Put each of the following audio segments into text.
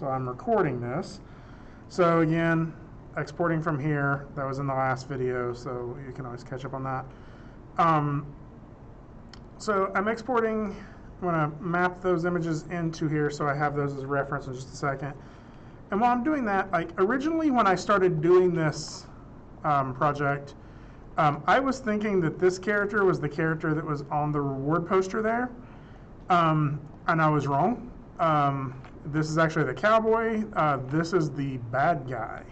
So I'm recording this. So again, exporting from here. That was in the last video, so you can always catch up on that. So I'm exporting. I'm going to map those images into here so I have those as a reference in just a second. And while I'm doing that, like originally when I started doing this project, I was thinking that this character was the character that was on the reward poster there, and I was wrong. This is actually the cowboy. This is the bad guy.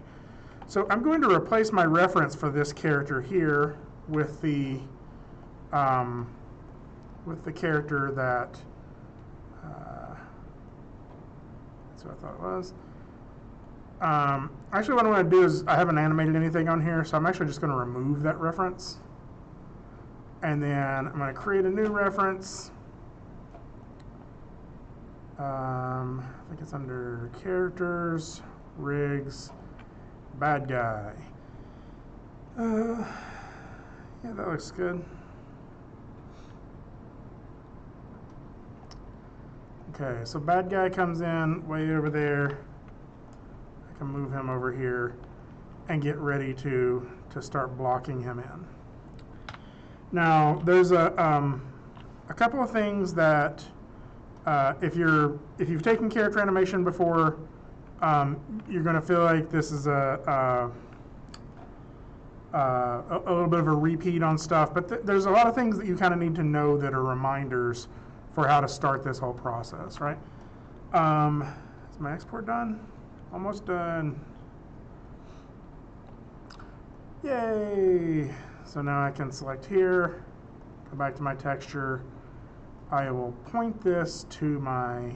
So I'm going to replace my reference for this character here with the character that that's what I thought it was. Actually, what I'm going to do is I haven't animated anything on here, so I'm actually just going to remove that reference. And then I'm going to create a new reference. I think it's under characters, rigs, bad guy. Yeah, that looks good. Okay, so bad guy comes in way over there. I can move him over here and get ready to start blocking him in. Now, there's a couple of things that if you've taken character animation before, you're going to feel like this is a little bit of a repeat on stuff, but there's a lot of things that you kind of need to know that are reminders for how to start this whole process, right? Is my export done? Almost done. Yay! So now I can select here, go back to my texture. I will point this to my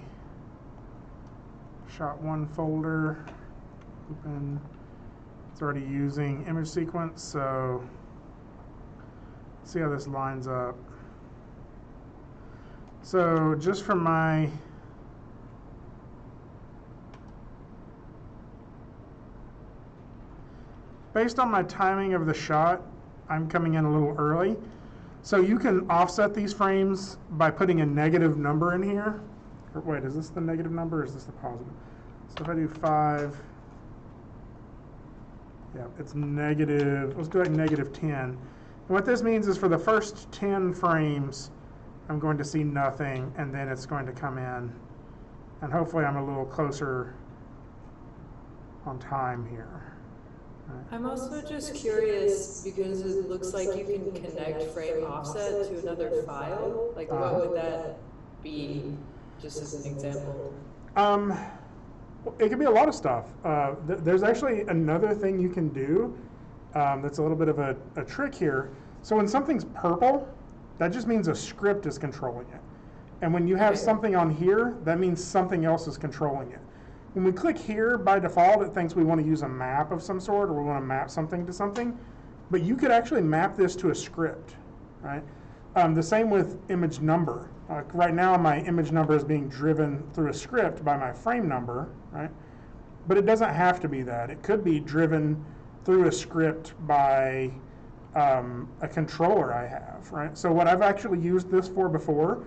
shot one folder. Open. It's already using image sequence, so see how this lines up. So just from my based on my timing of the shot, I'm coming in a little early. So you can offset these frames by putting a negative number in here. Or wait, is this the negative number or is this the positive? So if I do 5, yeah, it's negative, let's do like negative 10. And what this means is for the first 10 frames, I'm going to see nothing, and then it's going to come in. And hopefully I'm a little closer on time here. Right. I'm also just curious because it looks like you can connect frame offset to another file. Like what would that be, just as an example? It could be a lot of stuff. There's actually another thing you can do that's a little bit of a trick here. So when something's purple, that just means a script is controlling it. And when you have something on here, that means something else is controlling it. When we click here, by default, it thinks we want to use a map of some sort, or we want to map something to something. But you could actually map this to a script, right? The same with image number. Right now, my image number is being driven through a script by my frame number, right? But it doesn't have to be that. It could be driven through a script by a controller I have, right? So what I've actually used this for before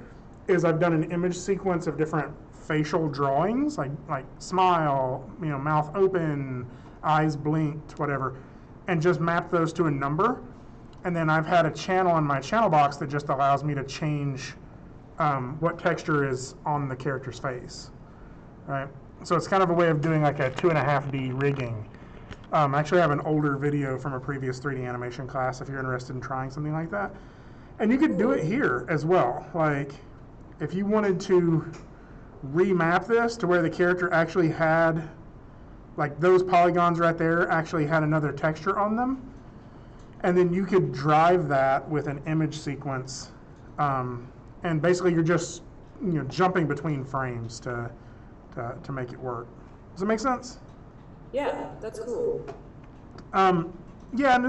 is I've done an image sequence of different facial drawings, like smile, mouth open, eyes blinked, whatever, and just mapped those to a number. And then I've had a channel in my channel box that just allows me to change what texture is on the character's face, right? So it's kind of a way of doing like a 2.5D rigging. I actually have an older video from a previous 3D animation class if you're interested in trying something like that. And you could do it here as well. Like if you wanted to remap this to where the character actually had, like those polygons right there actually had another texture on them, and then you could drive that with an image sequence, and basically you're just jumping between frames to make it work. Does it make sense? Yeah, that's cool. Yeah, and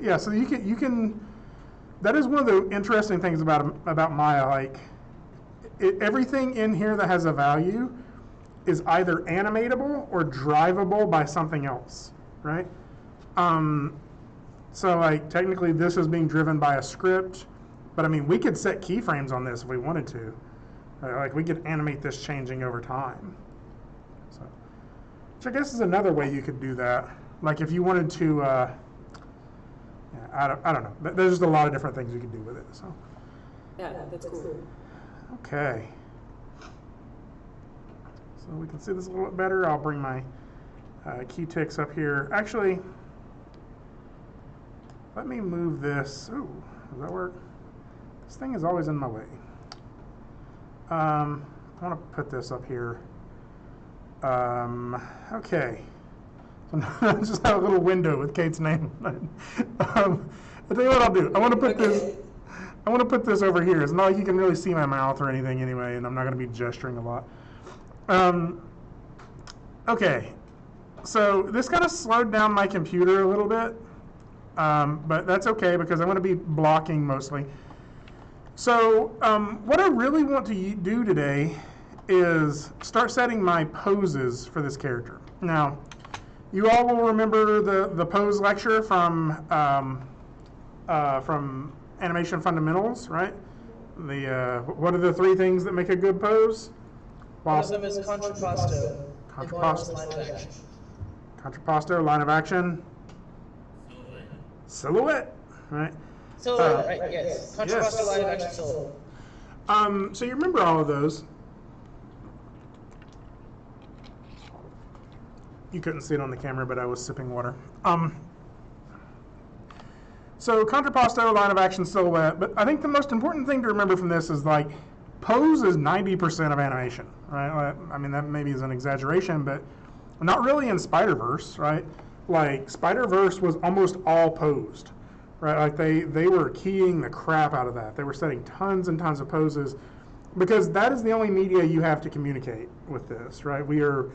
yeah. So you can. That is one of the interesting things about Maya. Like everything in here that has a value is either animatable or drivable by something else, right? So like technically this is being driven by a script, but I mean we could set keyframes on this if we wanted to. Like we could animate this changing over time. which I guess is another way you could do that. Like if you wanted to, yeah, I don't know. There's just a lot of different things you could do with it. So. Yeah, that's cool. Okay. So we can see this a little bit better. I'll bring my key ticks up here. Actually, let me move this. Ooh, does that work? This thing is always in my way. I want to put this up here. Okay. So now I just have a little window with Kate's name. I'll tell you what I'll do. I want to put this. I want to put this over here. It's not like you can really see my mouth or anything anyway, and I'm not going to be gesturing a lot. Okay, so this kind of slowed down my computer a little bit, but that's okay because I'm going to be blocking mostly. So what I really want to do today is start setting my poses for this character. Now, you all will remember the pose lecture from Animation Fundamentals, right? What are the 3 things that make a good pose? One of them is contrapposto. Contrapposto. Line of action. Contrapposto, line of action. Silhouette, right? Silhouette, right? Yes. Contrapposto, yes. line of action, silhouette. So you remember all of those. You couldn't see it on the camera, but I was sipping water. So contrapposto, line of action, silhouette. But I think the most important thing to remember from this is like pose is 90% of animation, right? I mean, that maybe is an exaggeration, but not really in Spider-Verse, right? Like Spider-Verse was almost all posed, right? Like they were keying the crap out of that. They were setting tons and tons of poses because that is the only media you have to communicate with this, right? We are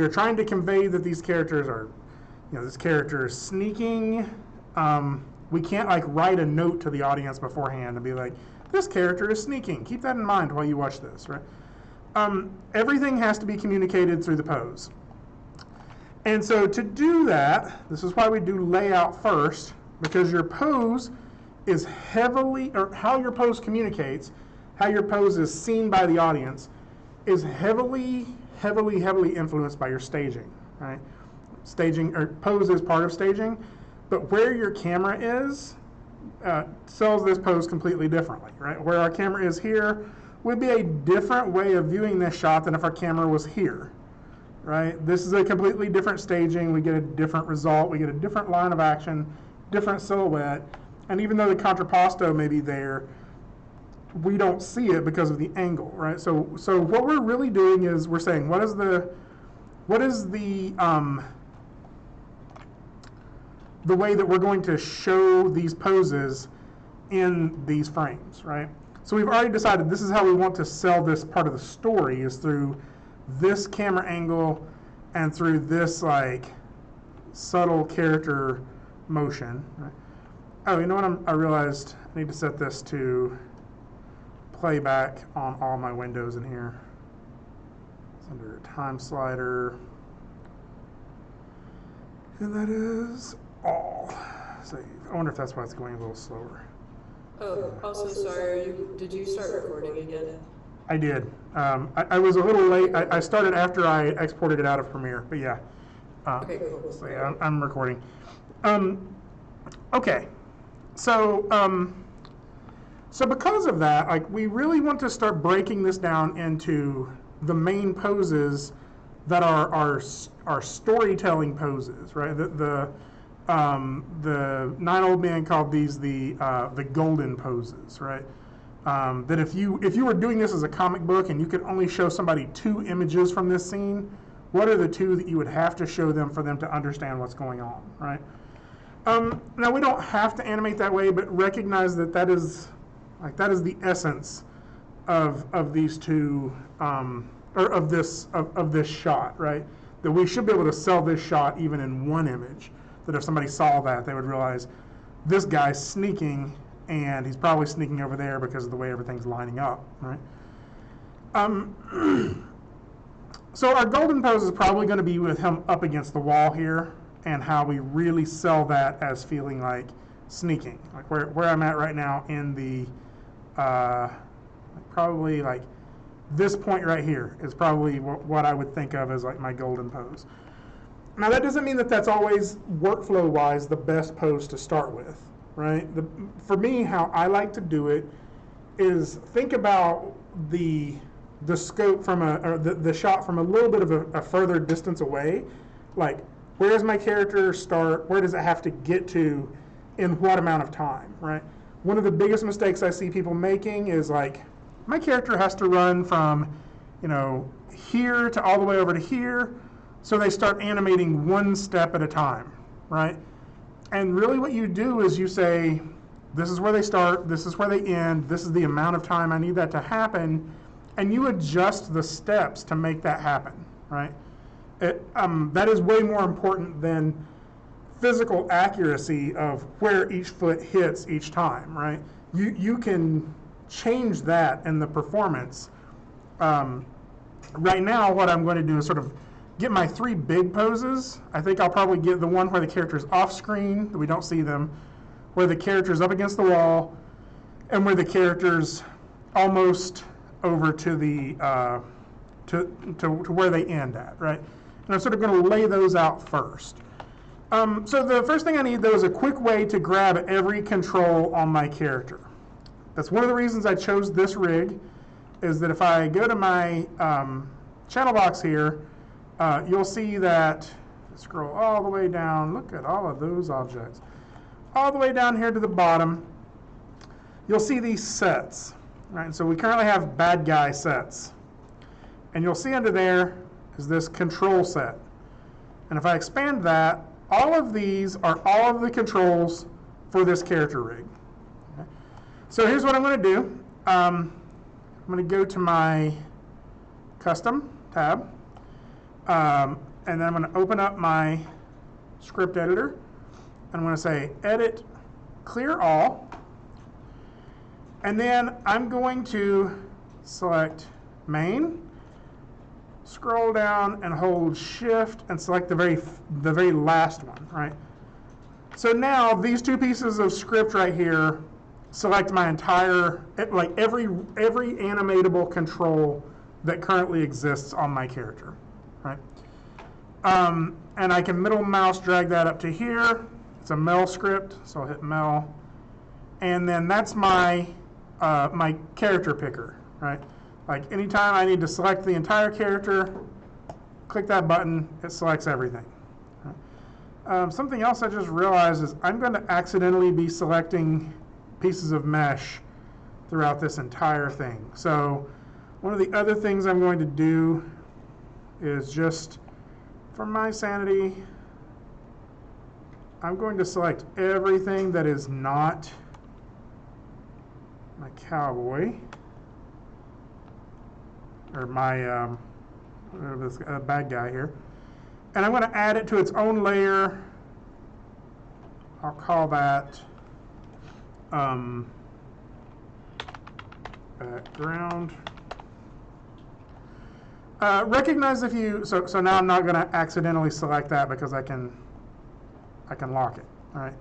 trying to convey that these characters are, this character is sneaking. We can't like write a note to the audience beforehand and be like, this character is sneaking. Keep that in mind while you watch this, right? Everything has to be communicated through the pose. And so to do that, this is why we do layout first, because your pose is heavily, or how your pose communicates, how your pose is seen by the audience, is heavily influenced by your staging, right? Staging, or pose is part of staging, but where your camera is, sells this pose completely differently, right? Where our camera is here would be a different way of viewing this shot than if our camera was here, right? This is a completely different staging. We get a different result. We get a different line of action, different silhouette, and even though the contrapposto may be there, we don't see it because of the angle, right? So what we're really doing is we're saying what is the way that we're going to show these poses in these frames, right? So we've already decided this is how we want to sell this part of the story, is through this camera angle and through this like subtle character motion, right? Oh, you know what? I realized I need to set this to playback on all my windows in here. It's under a time slider. And that is all. Save. I wonder if that's why it's going a little slower. Oh, also sorry, did you start recording again? I did. I was a little late. I started after I exported it out of Premiere, but yeah. Okay, cool. So yeah, I'm recording. Okay, so so because of that, like we really want to start breaking this down into the main poses that are our storytelling poses, right? The 9 Old Men called these the golden poses, right? That if you were doing this as a comic book and you could only show somebody 2 images from this scene, what are the 2 that you would have to show them for them to understand what's going on, right? Now we don't have to animate that way, but recognize that that is the essence of these 2 or of this shot, right? That we should be able to sell this shot even in 1 image. That if somebody saw that, they would realize this guy's sneaking, and he's probably sneaking over there because of the way everything's lining up, right? So our golden pose is probably going to be with him up against the wall here, and how we really sell that as feeling like sneaking. Like where I'm at right now in the, probably like this point right here is probably what I would think of as like my golden pose. Now that doesn't mean that that's always workflow-wise the best pose to start with, right? For me, how I like to do it is think about the scope from or the shot from a little bit of a further distance away. Like, where does my character start? Where does it have to get to in what amount of time, right? One of the biggest mistakes I see people making is like, my character has to run from, here to all the way over to here. So they start animating one step at a time, right? And really what you do is you say, this is where they start, this is where they end, this is the amount of time I need that to happen, and you adjust the steps to make that happen, right? That is way more important than physical accuracy of where each foot hits each time, right? You can change that in the performance. Right now, what I'm going to do is sort of get my 3 big poses. I think I'll probably get the one where the character's off screen, that we don't see them, where the character's up against the wall, and where the character's almost over to the to where they end at, right? And I'm sort of going to lay those out first. So the first thing I need, though, is a quick way to grab every control on my character. That's one of the reasons I chose this rig, is that if I go to my channel box here, you'll see that, scroll all the way down, look at all of those objects. All the way down here to the bottom, you'll see these sets, right? So we currently have bad guy sets. And you'll see under there is this control set. And if I expand that, all of these are all of the controls for this character rig. Okay. So here's what I'm going to do. I'm going to go to my custom tab. And then I'm going to open up my script editor. And I'm going to say edit, clear all. And then I'm going to select main, scroll down and hold shift and select the very last one, right? So now these 2 pieces of script right here select my entire, like every animatable control that currently exists on my character, right? And I can middle mouse drag that up to here. It's a Mel script, so I'll hit Mel. And then that's my my character picker, right? Like anytime I need to select the entire character, click that button, it selects everything. Right? Something else I just realized is I'm going to accidentally be selecting pieces of mesh throughout this entire thing. So one of the other things I'm going to do is just, for my sanity, I'm going to select everything that is not my cowboy, or my whatever this bad guy here, and I'm going to add it to its own layer. I'll call that background. Recognize if you, so now I'm not going to accidentally select that because I can lock it. All right.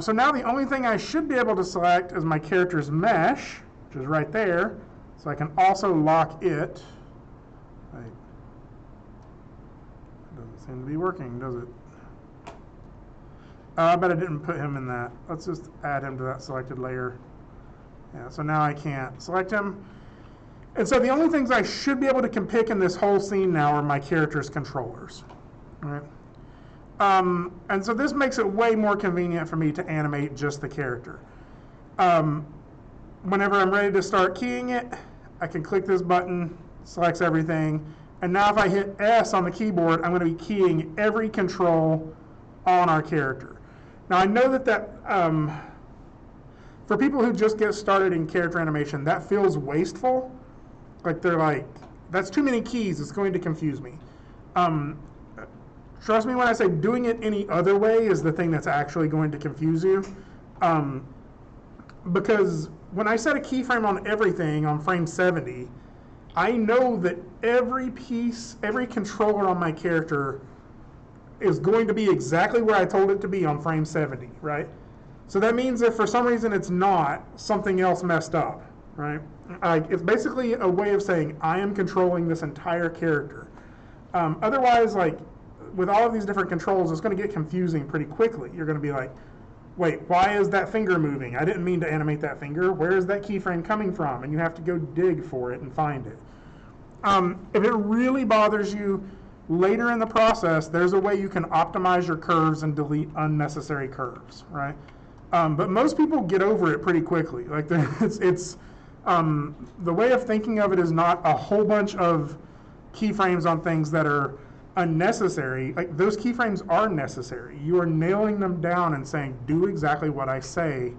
So now the only thing I should be able to select is my character's mesh, which is right there. So I can also lock it. Right. It doesn't seem to be working, does it? I bet I didn't put him in that. Let's just add him to that selected layer. Yeah, so now I can't select him. And so the only things I should be able to pick in this whole scene now are my character's controllers. All right. And so this makes it way more convenient for me to animate just the character. Whenever I'm ready to start keying it, I can click this button, selects everything, and now if I hit S on the keyboard, I'm going to be keying every control on our character. Now I know that for people who just get started in character animation, that feels wasteful. Like they're like, that's too many keys, it's going to confuse me. Trust me when I say doing it any other way is the thing that's actually going to confuse you. Because when I set a keyframe on everything on frame 70, I know that every piece, every controller on my character is going to be exactly where I told it to be on frame 70, right? So that means if for some reason it's not, something else messed up, right? It's basically a way of saying I am controlling this entire character. Otherwise, like, with all of these different controls, it's going to get confusing pretty quickly. You're going to be like, wait, why is that finger moving? I didn't mean to animate that finger. Where is that keyframe coming from? And you have to go dig for it and find it. If it really bothers you, later in the process, there's a way you can optimize your curves and delete unnecessary curves, right? But most people get over it pretty quickly. Like the way of thinking of it is not a whole bunch of keyframes on things that are unnecessary. Like those keyframes are necessary. You are nailing them down and saying, do exactly what I say,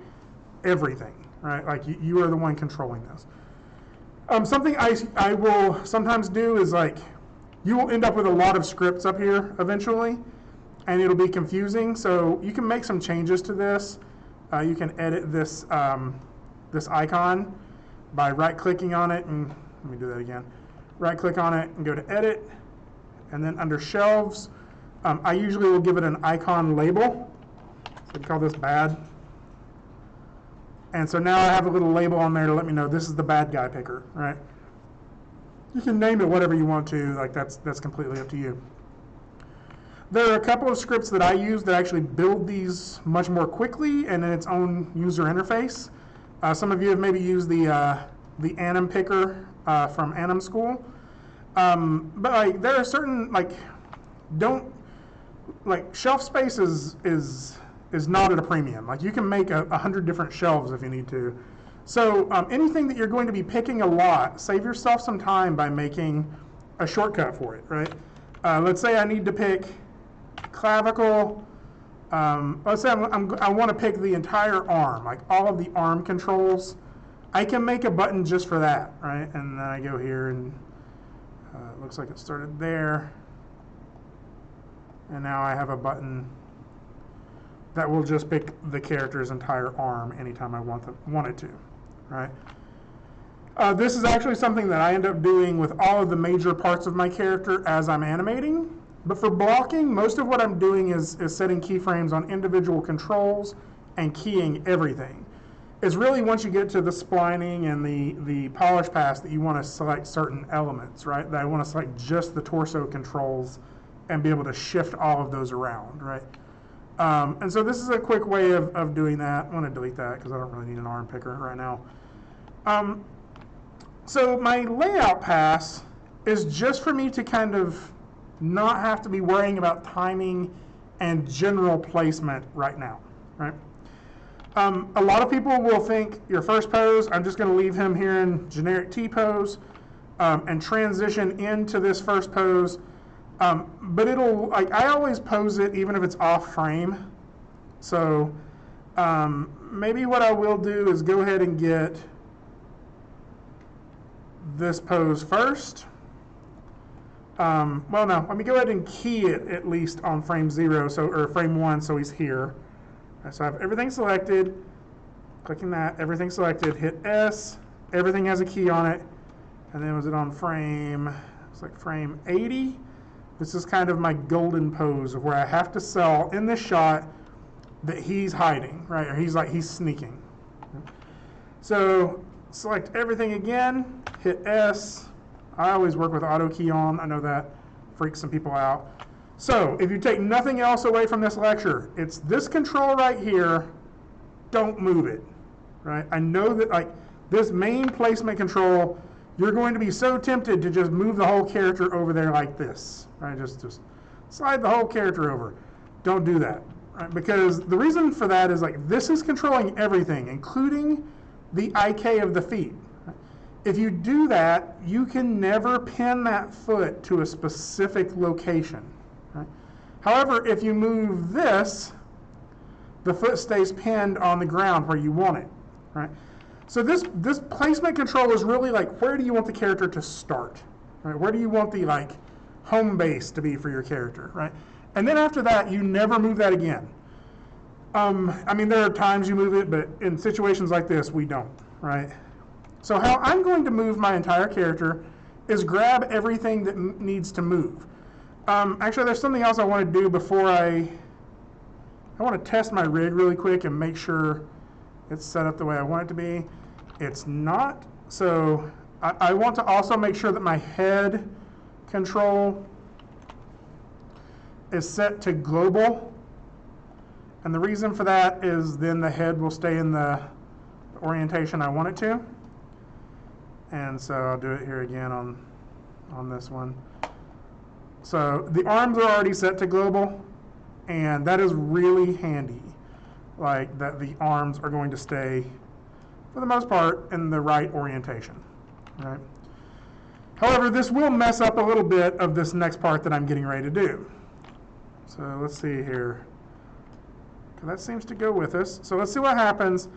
everything, right? Like you are the one controlling this. Something I will sometimes do is like, you will end up with a lot of scripts up here eventually, and it'll be confusing. So you can make some changes to this. You can edit this, this icon by right-clicking on it, and let me do that again. Right-click on it and go to Edit, and then under Shelves, I usually will give it an icon label. So we call this Bad. And so now I have a little label on there to let me know this is the bad guy picker, right? You can name it whatever you want to, like that's completely up to you. There are a couple of scripts that I use that actually build these much more quickly and in its own user interface. Some of you have maybe used the Anim picker from Anim School. But like there are certain shelf space is not at a premium. Like you can make 100 different shelves if you need to. So anything that you're going to be picking a lot, save yourself some time by making a shortcut for it, right? Let's say I need to pick clavicle. Let's say I want to pick the entire arm, like all of the arm controls. I can make a button just for that, right? And then I go here and it looks like it started there. And now I have a button that will just pick the character's entire arm anytime I want it to, right? This is actually something that I end up doing with all of the major parts of my character as I'm animating. But for blocking, most of what I'm doing is setting keyframes on individual controls and keying everything. It's really once you get to the splining and the polish pass that you want to select certain elements, right? That I want to select just the torso controls and be able to shift all of those around, right? And so this is a quick way of doing that. I'm going to delete that because I don't really need an arm picker right now. So my layout pass is just for me to kind of not have to be worrying about timing and general placement right now, right? A lot of people will think your first pose, I'm just going to leave him here in generic T pose and transition into this first pose. But it'll, like, I always pose it even if it's off frame. So maybe what I will do is go ahead and get this pose first. Well, no, let me go ahead and key it at least on frame 0, or frame 1, so he's here. Right, so I have everything selected, clicking that, everything selected, hit S, everything has a key on it, and then was it on frame, it's like frame 80. This is kind of my golden pose of where I have to sell in this shot that he's hiding, right, or he's sneaking. So select everything again, hit S. I always work with auto key on. I know that freaks some people out. So if you take nothing else away from this lecture, it's this control right here. Don't move it, right? I know that like this main placement control, you're going to be so tempted to just move the whole character over there like this, right? Just slide the whole character over. Don't do that, right? Because the reason for that is like this is controlling everything, including the IK of the feet. If you do that, you can never pin that foot to a specific location. Right? However, if you move this, the foot stays pinned on the ground where you want it. Right? So this placement control is really like, where do you want the character to start? Right? Where do you want the like home base to be for your character? Right? And then after that, you never move that again. I mean, there are times you move it, but in situations like this, we don't. Right? So how I'm going to move my entire character is grab everything that needs to move. Actually, there's something else I want to do before I want to test my rig really quick and make sure it's set up the way I want it to be. It's not. So I want to also make sure that my head control is set to global. And the reason for that is then the head will stay in the orientation I want it to. And so I'll do it here again on this one. So the arms are already set to global, and that is really handy. Like that the arms are going to stay, for the most part, in the right orientation, right? However, this will mess up a little bit of this next part that I'm getting ready to do. So let's see here. That seems to go with us. So let's see what happens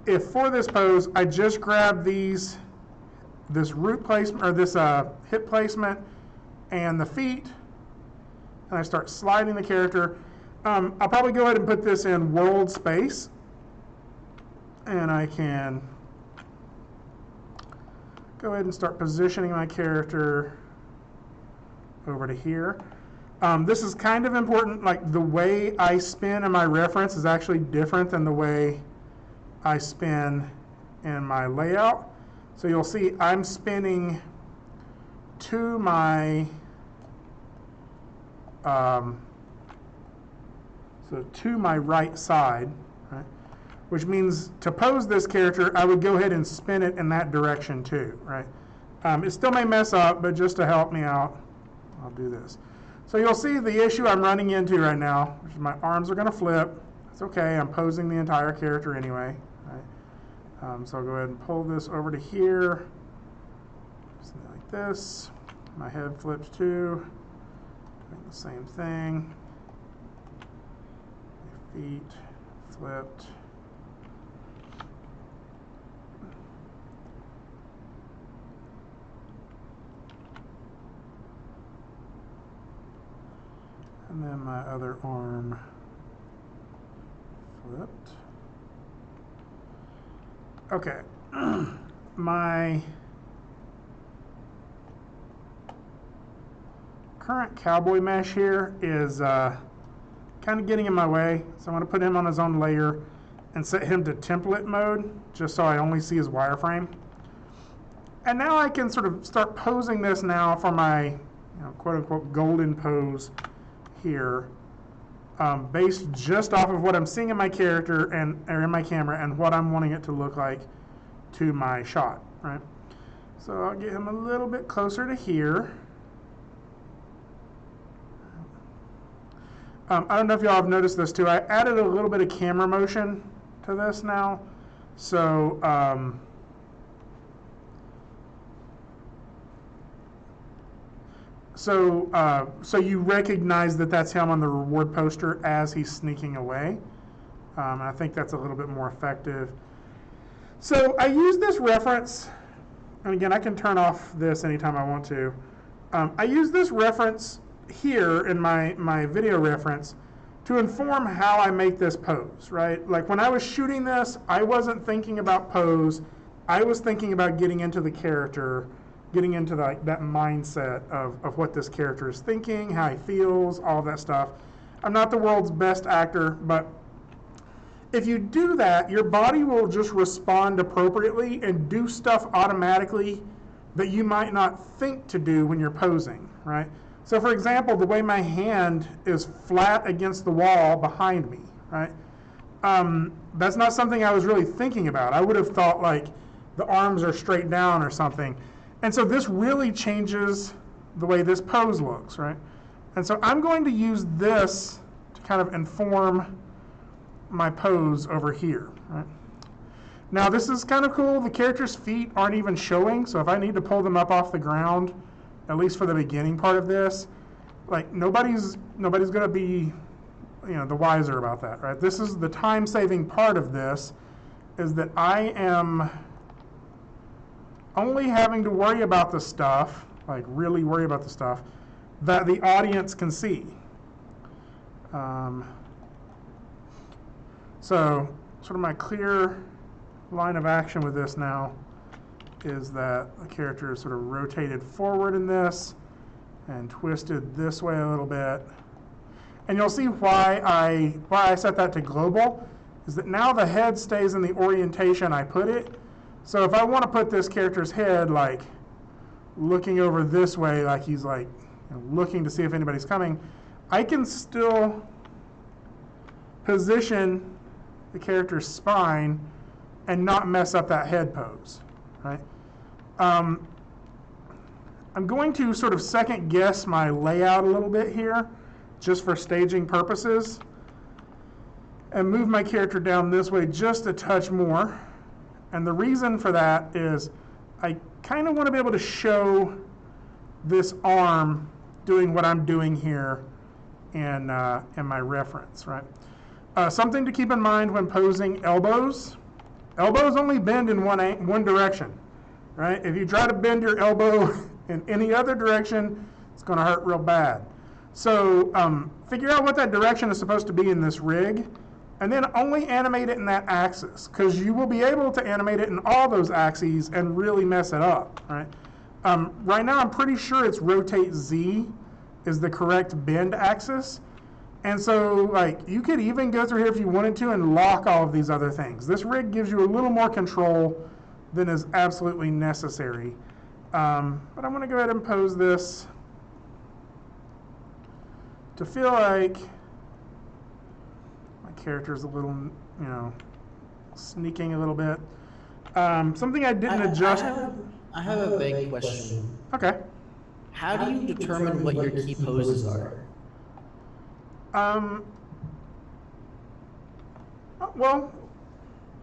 if for this pose I just grab this root placement, or this hip placement and the feet, and I start sliding the character. I'll probably go ahead and put this in world space, and I can go ahead and start positioning my character over to here. This is kind of important, like the way I spin in my reference is actually different than the way I spin in my layout. So you'll see I'm spinning to my right side, right? Which means to pose this character, I would go ahead and spin it in that direction too, right? It still may mess up, but just to help me out, I'll do this. So you'll see the issue I'm running into right now, which is my arms are going to flip. It's okay, I'm posing the entire character anyway, right? So I'll go ahead and pull this over to here, something like this. My head flips too, doing the same thing. My feet flipped. And then my other arm flipped. Okay, my current cowboy mesh here is kind of getting in my way, so I'm going to put him on his own layer and set him to template mode, just so I only see his wireframe. And now I can sort of start posing this now for my, quote-unquote golden pose here, based just off of what I'm seeing in my character or in my camera and what I'm wanting it to look like to my shot, right? So I'll get him a little bit closer to here. I don't know if y'all have noticed this too. I added a little bit of camera motion to this now. So so you recognize that that's him on the reward poster as he's sneaking away. And I think that's a little bit more effective. So I use this reference, and again, I can turn off this anytime I want to. I use this reference here in my video reference to inform how I make this pose, right? Like when I was shooting this, I wasn't thinking about pose. I was thinking about getting into the character, getting into that mindset of what this character is thinking, how he feels, all that stuff. I'm not the world's best actor, but if you do that, your body will just respond appropriately and do stuff automatically that you might not think to do when you're posing, right? So for example, the way my hand is flat against the wall behind me, right? That's not something I was really thinking about. I would have thought like the arms are straight down or something. And so this really changes the way this pose looks, right? And so I'm going to use this to kind of inform my pose over here, right? Now this is kind of cool. The character's feet aren't even showing, so if I need to pull them up off the ground, at least for the beginning part of this, like nobody's going to be, the wiser about that, right? This is the time-saving part of this, is that I am only having to worry about the stuff, like really worry about the stuff, that the audience can see. So sort of my clear line of action with this now is that the character is sort of rotated forward in this and twisted this way a little bit. And you'll see why I set that to global, is that now the head stays in the orientation I put it. So if I want to put this character's head like looking over this way, like he's like looking to see if anybody's coming, I can still position the character's spine and not mess up that head pose, right? I'm going to sort of second guess my layout a little bit here, just for staging purposes, and move my character down this way just a touch more. And the reason for that is I kind of want to be able to show this arm doing what I'm doing here in my reference, right? Something to keep in mind when posing elbows. Elbows only bend in one direction, right? If you try to bend your elbow in any other direction, it's going to hurt real bad. So figure out what that direction is supposed to be in this rig, and then only animate it in that axis, because you will be able to animate it in all those axes and really mess it up, right? Right now, I'm pretty sure it's rotate Z is the correct bend axis. And so, like, you could even go through here if you wanted to and lock all of these other things. This rig gives you a little more control than is absolutely necessary. But I'm going to go ahead and pose this to feel like my character's a little, you know, sneaking a little bit. Something I didn't adjust. I have a vague question. Okay. How do you determine what your key poses are? Well,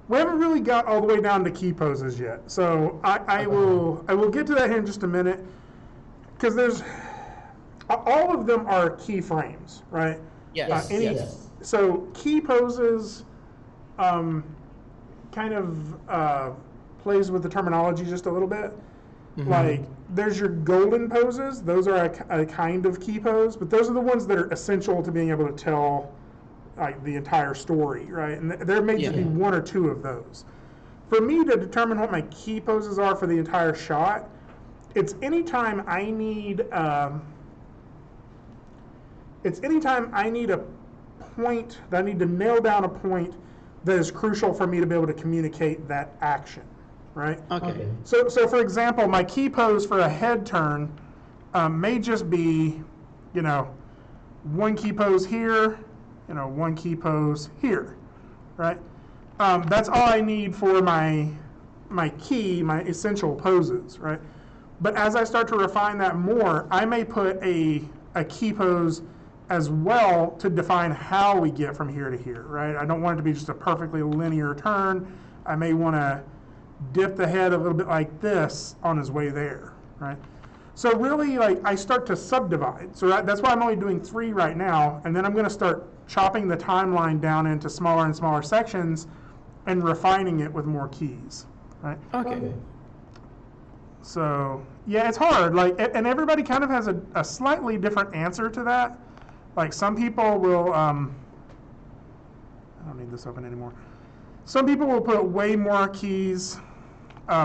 we haven't really got all the way down to key poses yet. So I will get to that here in just a minute, because there's all of them are keyframes, right? Yes. Yes. So key poses kind of plays with the terminology just a little bit. Mm-hmm. Like, there's your golden poses. Those are a kind of key pose, but those are the ones that are essential to being able to tell like the entire story, right? And there may just be one or two of those. For me to determine what my key poses are for the entire shot, it's anytime I need a point that I need to nail down a point that is crucial for me to be able to communicate that action. Right? Okay. So for example, my key pose for a head turn may just be, you know, one key pose here, you know, one key pose here, right? That's all I need for my essential poses, right? But as I start to refine that more, I may put a key pose as well to define how we get from here to here, right? I don't want it to be just a perfectly linear turn. I may want to dip the head a little bit like this on his way there, right? So really, like, I start to subdivide. So that's why I'm only doing 3 right now, and then I'm going to start chopping the timeline down into smaller and smaller sections and refining it with more keys, right? Okay. So, yeah, it's hard. Like, and everybody kind of has a slightly different answer to that. Like, some people will, I don't need this open anymore. Some people will put way more keys.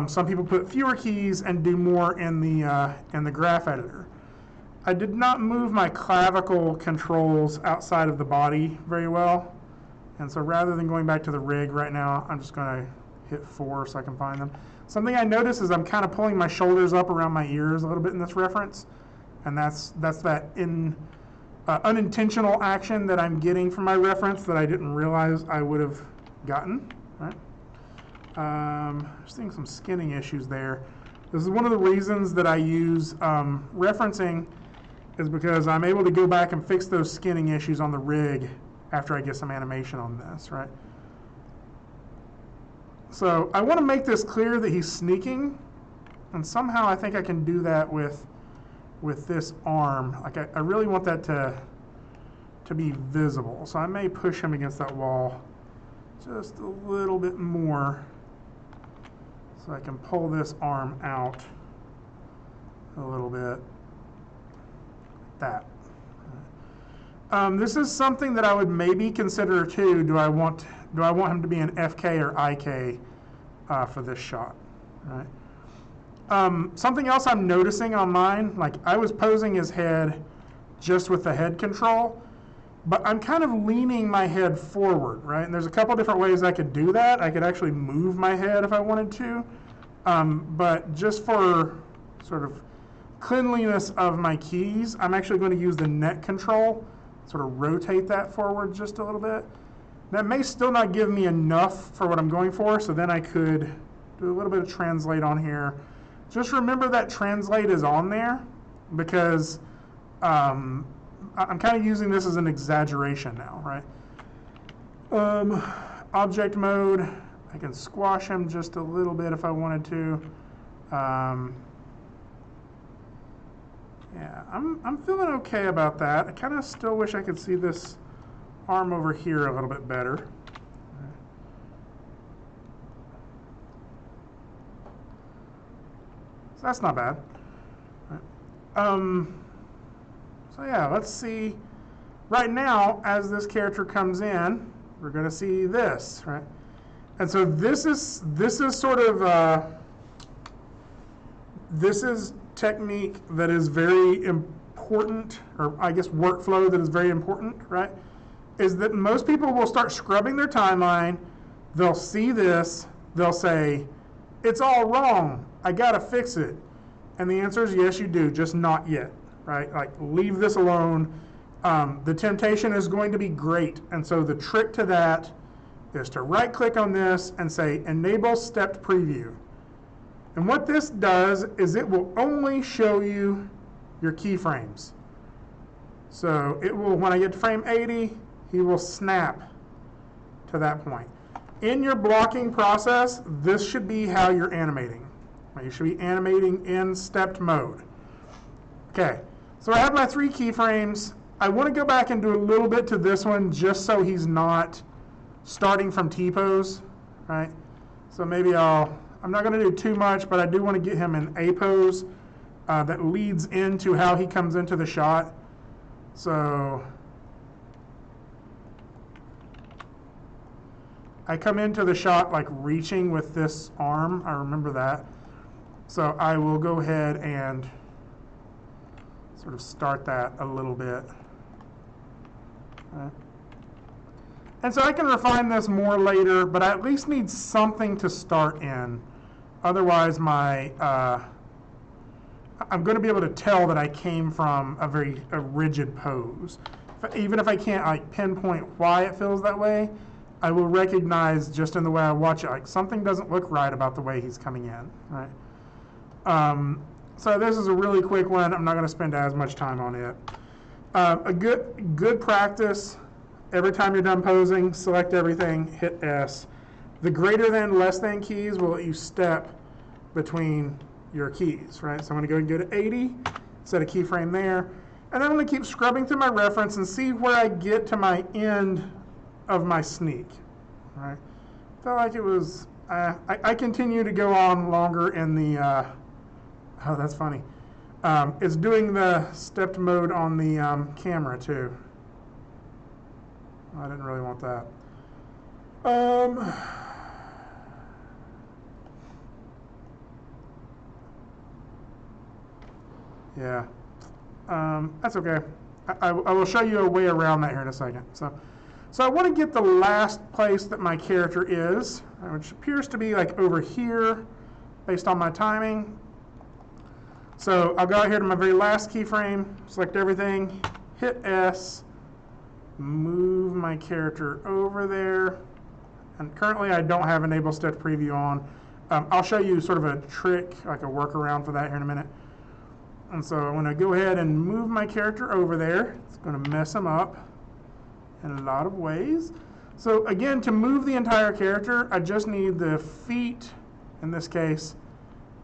Some people put fewer keys and do more in the graph editor. I did not move my clavicle controls outside of the body very well. And so rather than going back to the rig right now, I'm just going to hit 4 so I can find them. Something I notice is I'm kind of pulling my shoulders up around my ears a little bit in this reference. And that's that unintentional action that I'm getting from my reference that I didn't realize I would have gotten, right? Seeing some skinning issues there. This is one of the reasons that I use referencing, is because I'm able to go back and fix those skinning issues on the rig after I get some animation on this, right? So I want to make this clear that he's sneaking, and somehow I think I can do that with this arm. Like, I really want that to be visible. So I may push him against that wall just a little bit more so I can pull this arm out a little bit. That. This is something that I would maybe consider too. Do I want him to be an FK or IK for this shot, right? Something else I'm noticing on mine, like, I was posing his head just with the head control, but I'm kind of leaning my head forward, right? And there's a couple different ways I could do that. I could actually move my head if I wanted to, but just for sort of cleanliness of my keys, I'm actually going to use the neck control sort of rotate that forward just a little bit. That may still not give me enough for what I'm going for, so then I could do a little bit of translate on here. Just remember that translate is on there because I'm kind of using this as an exaggeration now, right? Object mode, I can squash him just a little bit if I wanted to. Yeah, I'm feeling okay about that. I kind of still wish I could see this arm over here a little bit better. So that's not bad. So yeah, let's see. Right now, as this character comes in, we're going to see this, right? And so this is sort of this is technique that is very important, or I guess workflow that is very important, right? Is that most people will start scrubbing their timeline, they'll see this, they'll say, it's all wrong, I gotta fix it. And the answer is yes, you do, just not yet, right? Like, leave this alone. The temptation is going to be great, and so the trick to that is to right click on this and say enable stepped preview. And what this does is it will only show you your keyframes. So it will, when I get to frame 80, he will snap to that point. In your blocking process, this should be how you're animating. You should be animating in stepped mode. Okay, so I have my 3 keyframes. I want to go back and do a little bit to this one just so he's not starting from T-pose, right? So maybe I'm not going to do too much, but I do want to get him in A pose that leads into how he comes into the shot. So I come into the shot like reaching with this arm. I remember that. So I will go ahead and sort of start that a little bit. Okay. And so I can refine this more later, but I at least need something to start in. Otherwise, I'm going to be able to tell that I came from a rigid pose. Even if I can't like pinpoint why it feels that way, I will recognize just in the way I watch it, like something doesn't look right about the way he's coming in, right? So this is a really quick one. I'm not going to spend as much time on it. A good practice, every time you're done posing, select everything, hit S. The greater than, less than keys will let you step between your keys, right? So I'm going to go and go to 80, set a keyframe there, and then I'm going to keep scrubbing through my reference and see where I get to my end of my sneak, right? Felt like it was, I continue to go on longer in the, oh, that's funny. It's doing the stepped mode on the camera too. I didn't really want that. Yeah, that's okay. I will show you a way around that here in a second. So I want to get the last place that my character is, which appears to be like over here based on my timing. So I'll go out here to my very last keyframe, select everything, hit S, move my character over there. And currently I don't have enable step preview on. I'll show you sort of a trick, like a workaround for that here in a minute. And so I'm going to go ahead and move my character over there. It's going to mess him up in a lot of ways. So again, to move the entire character, I just need the feet, in this case,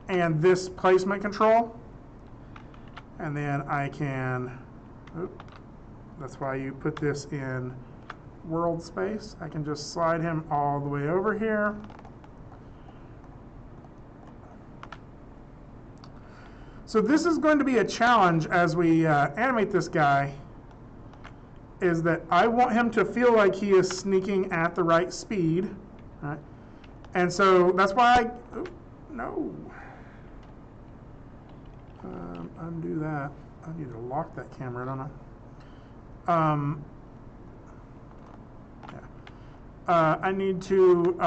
and this placement control. And then I can, that's why you put this in world space. I can just slide him all the way over here. So this is going to be a challenge as we animate this guy, is that I want him to feel like he is sneaking at the right speed, right? And so that's why undo that. I need to lock that camera, don't I? I need to,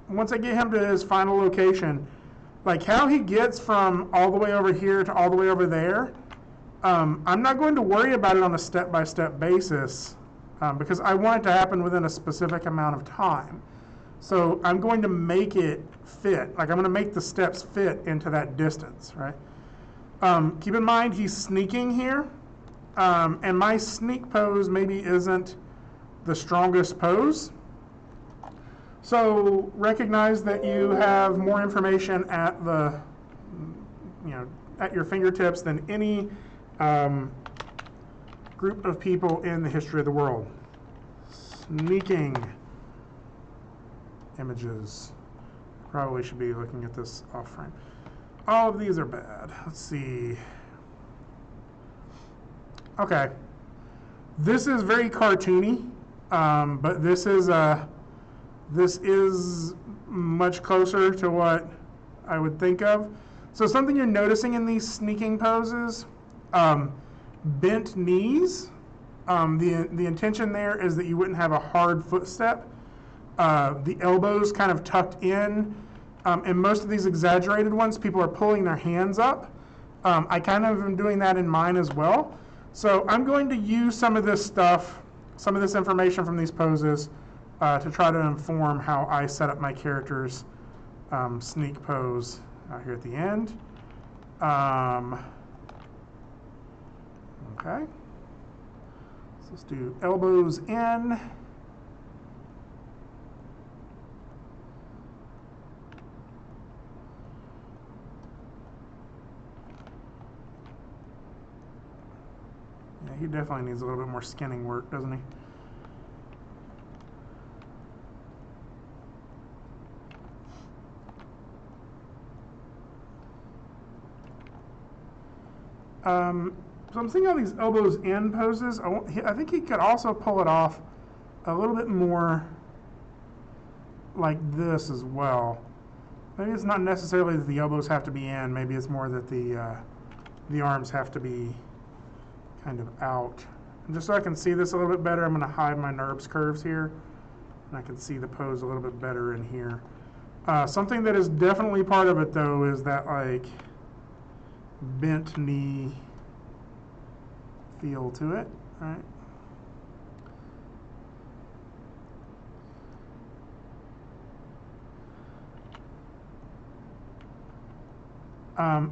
once I get him to his final location, like how he gets from all the way over here to all the way over there, I'm not going to worry about it on a step-by-step basis because I want it to happen within a specific amount of time. So I'm going to make it fit. Like I'm going to make the steps fit into that distance, right? Keep in mind he's sneaking here, and my sneak pose maybe isn't the strongest pose. So recognize that you have more information at at your fingertips than any group of people in the history of the world. Sneaking images. Probably should be looking at this off frame. All of these are bad. Let's see. Okay. This is very cartoony, but this is much closer to what I would think of. So something you're noticing in these sneaking poses, bent knees. The intention there is that you wouldn't have a hard footstep. The elbows kind of tucked in. In most of these exaggerated ones, people are pulling their hands up. I kind of am doing that in mine as well. So I'm going to use some of this stuff, some of this information from these poses to try to inform how I set up my character's sneak pose here at the end. Okay. So let's do elbows in. Yeah, he definitely needs a little bit more skinning work, doesn't he? So I'm seeing all these elbows in poses. I think he could also pull it off a little bit more like this as well. Maybe it's not necessarily that the elbows have to be in. Maybe it's more that the arms have to be kind of out. And just so I can see this a little bit better, I'm going to hide my NURBS curves here, and I can see the pose a little bit better in here. Something that is definitely part of it, though, is that like bent knee feel to it, right?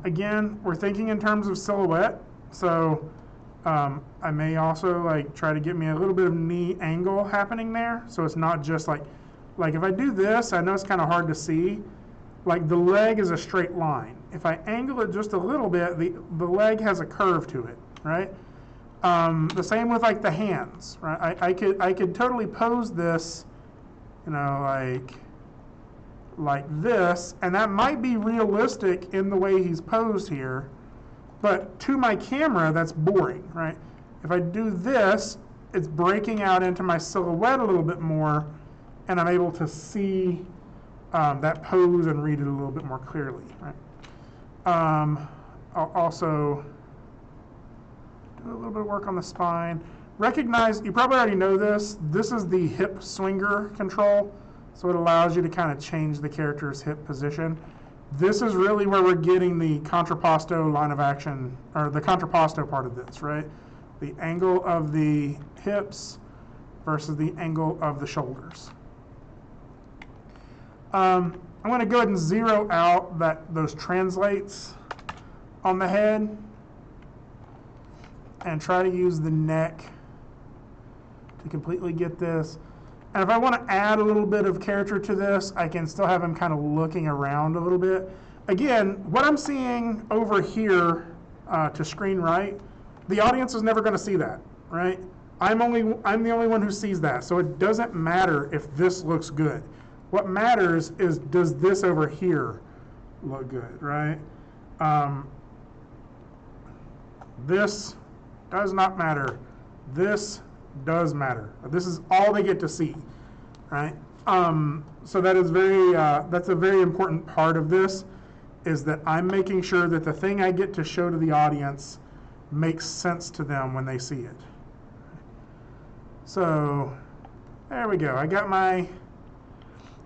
Again, we're thinking in terms of silhouette, so I may also like try to get me a little bit of knee angle happening there, so it's not just like if I do this, I know it's kind of hard to see, like the leg is a straight line. If I angle it just a little bit, the leg has a curve to it, right? The same with like the hands, right? I could totally pose this, you know, like this, and that might be realistic in the way he's posed here, but to my camera, that's boring, right? If I do this, it's breaking out into my silhouette a little bit more, and I'm able to see that pose and read it a little bit more clearly, right? I'll also do a little bit of work on the spine. Recognize, you probably already know this is the hip swinger control, so it allows you to kind of change the character's hip position. This is really where we're getting the contrapposto line of action, or the contrapposto part of this, right? The angle of the hips versus the angle of the shoulders. I'm going to go ahead and zero out those translates on the head and try to use the neck to completely get this. And if I want to add a little bit of character to this, I can still have him kind of looking around a little bit. Again, what I'm seeing over here to screen right, the audience is never going to see that, right? I'm the only one who sees that, so it doesn't matter if this looks good. What matters is, does this over here look good, right? This does not matter. This does matter. This is all they get to see, right? So that is that's a very important part of this, is that I'm making sure that the thing I get to show to the audience makes sense to them when they see it. So there we go. I got my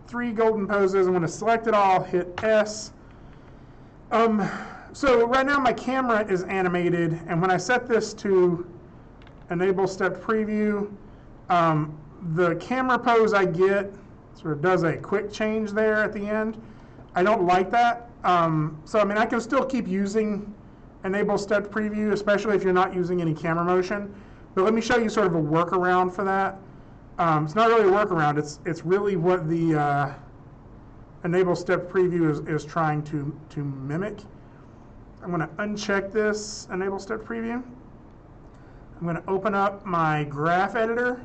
3 golden poses. I'm going to select it all, hit S. So right now my camera is animated, and when I set this to enable stepped preview, the camera pose I get sort of does a quick change there at the end. I don't like that. So I mean, I can still keep using enable stepped preview, especially if you're not using any camera motion. But let me show you sort of a workaround for that. It's not really a workaround. It's really what the enable stepped preview is trying to mimic. I'm going to uncheck this enable stepped preview. I'm going to open up my graph editor.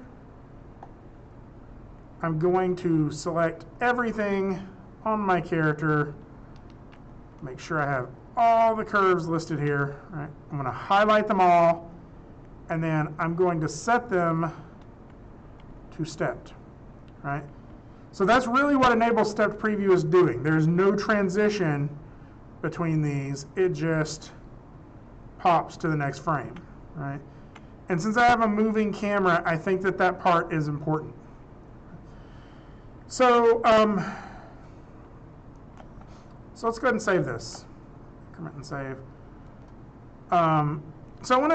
I'm going to select everything on my character. Make sure I have all the curves listed here. Right? I'm going to highlight them all, and then I'm going to set them to stepped. Right? So that's really what enable stepped preview is doing. There's no transition between these. It just pops to the next frame. Right? And since I have a moving camera, I think that that part is important. So, so let's go ahead and save this. Increment and save. So I want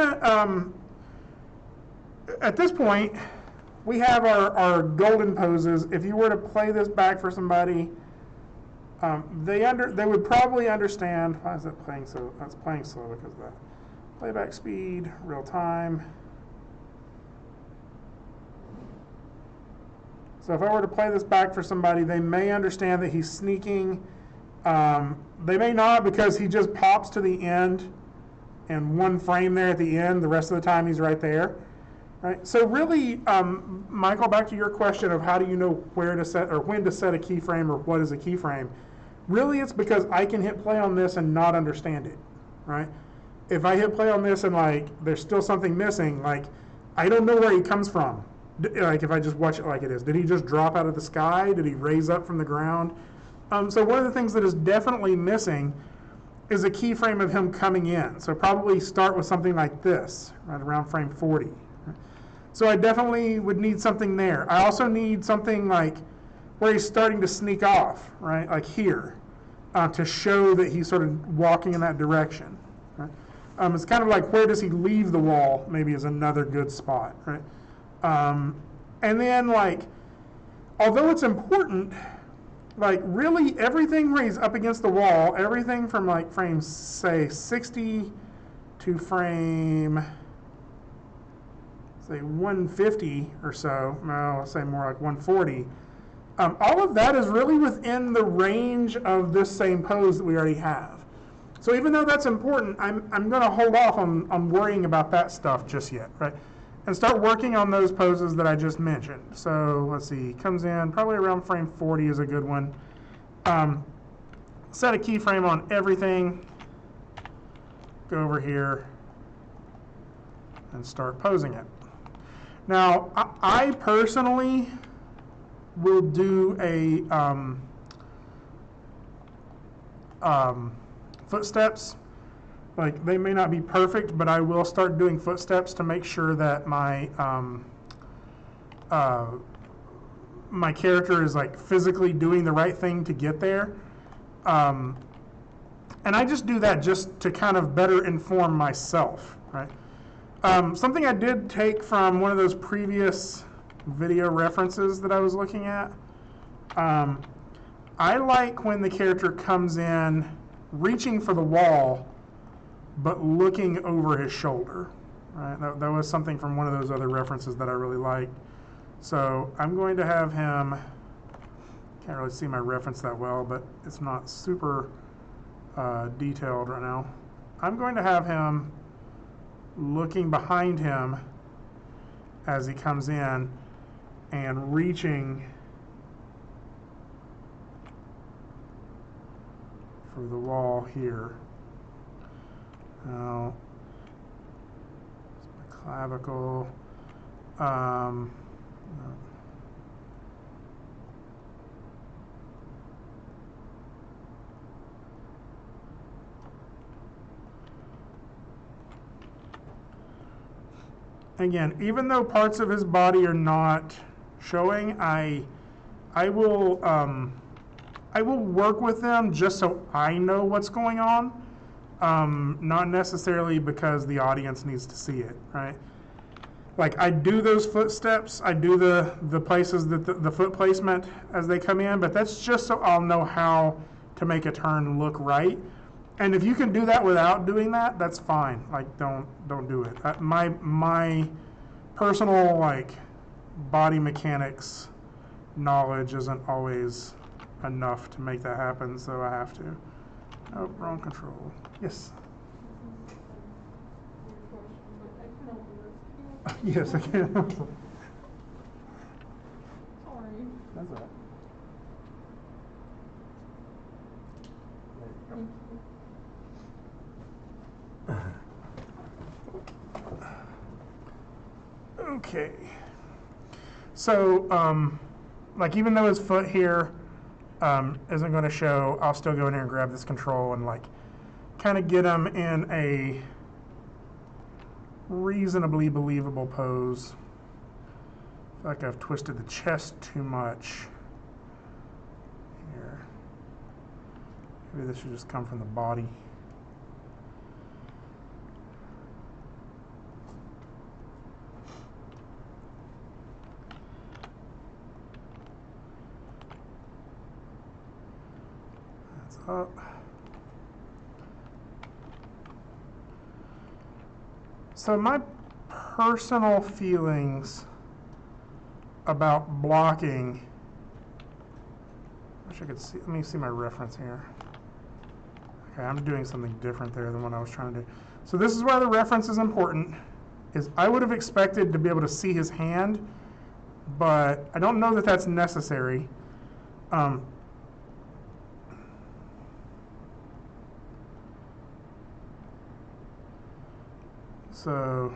to, at this point, we have our golden poses. If you were to play this back for somebody, they would probably understand. Why is that playing so? That's playing slow because of that. Playback speed, real time. So if I were to play this back for somebody, they may understand that he's sneaking. They may not, because he just pops to the end and one frame there at the end. The rest of the time he's right there. Right? So really, Michael, back to your question of how do you know where to set or when to set a keyframe or what is a keyframe, really it's because I can hit play on this and not understand it. Right? If I hit play on this and like there's still something missing, like I don't know where he comes from. Like if I just watch it like it is. Did he just drop out of the sky? Did he raise up from the ground? So one of the things that is definitely missing is a keyframe of him coming in. So probably start with something like this, right around frame 40. So I definitely would need something there. I also need something like where he's starting to sneak off, right? Like here, to show that he's sort of walking in that direction. Right? It's kind of like where does he leave the wall, maybe is another good spot, right? And then like, although it's important, like really everything where he's up against the wall, everything from like frame, say 60 to frame, say 150 or so, no, I'll say more like 140, all of that is really within the range of this same pose that we already have. So even though that's important, I'm going to hold off on worrying about that stuff just yet, right? And start working on those poses that I just mentioned. So let's see, comes in probably around frame 40 is a good one. Set a keyframe on everything. Go over here and start posing it. Now, I personally will do a footsteps. Like they may not be perfect, but I will start doing footsteps to make sure that my my character is like physically doing the right thing to get there. And I just do that just to kind of better inform myself, right? Something I did take from one of those previous video references that I was looking at. I like when the character comes in reaching for the wall but looking over his shoulder. Right? That was something from one of those other references that I really liked. So I'm going to have him, can't really see my reference that well, but it's not super detailed right now. I'm going to have him looking behind him as he comes in and reaching for the wall here. Now, my clavicle. No. Again, even though parts of his body are not showing, I will work with them just so I know what's going on. not necessarily because the audience needs to see it, right? Like I do those footsteps, I do the places that the foot placement as they come in, but that's just so I'll know how to make a turn look right. And if you can do that without doing that, that's fine. Like don't do it. My personal like body mechanics knowledge isn't always enough to make that happen, so I have to. Oh, wrong control. Yes. Yes, I can. Sorry. That's all right. Thank you. Okay. So, like even though his foot here isn't going to show, I'll still go in here and grab this control and like kind of get him in a reasonably believable pose. I feel like I've twisted the chest too much here. Maybe this should just come from the body. That's up. So my personal feelings about blocking, I wish I could see, let me see my reference here. Okay, I'm doing something different there than what I was trying to do. So this is why the reference is important, is I would have expected to be able to see his hand, but I don't know that that's necessary. So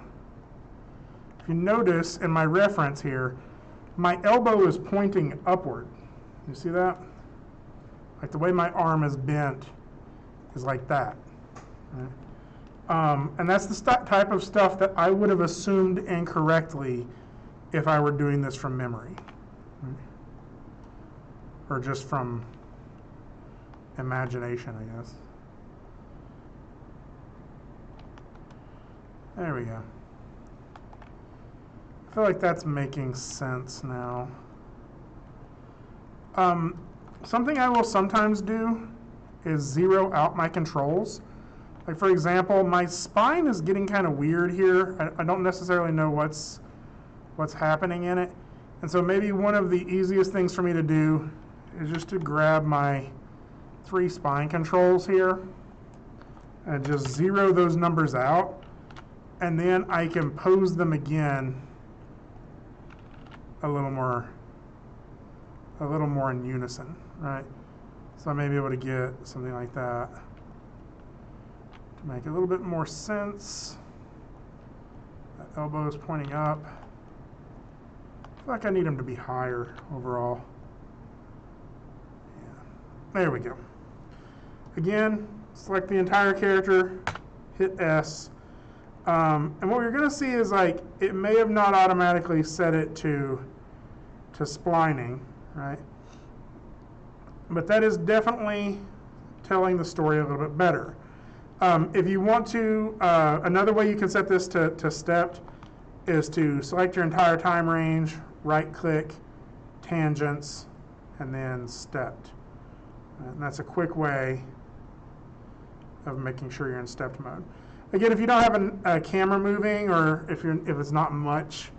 if you notice in my reference here, my elbow is pointing upward. You see that? Like the way my arm is bent is like that. Right? And that's the type of stuff that I would have assumed incorrectly if I were doing this from memory. Right? Or just from imagination, I guess. There we go. I feel like that's making sense now. Something I will sometimes do is zero out my controls. Like for example, my spine is getting kind of weird here. I don't necessarily know what's happening in it. And so maybe one of the easiest things for me to do is just to grab my 3 spine controls here and just zero those numbers out. And then I can pose them again a little more in unison, right? So I may be able to get something like that to make a little bit more sense. That elbow is pointing up. I feel like I need him to be higher overall. Yeah. There we go. Again, select the entire character, hit S. And what we're going to see is like it may have not automatically set it to splining, right? But that is definitely telling the story a little bit better. If you want to, another way you can set this to stepped is to select your entire time range, right-click, tangents, and then stepped. And that's a quick way of making sure you're in stepped mode. Again, if you don't have a camera moving, or if it's not much,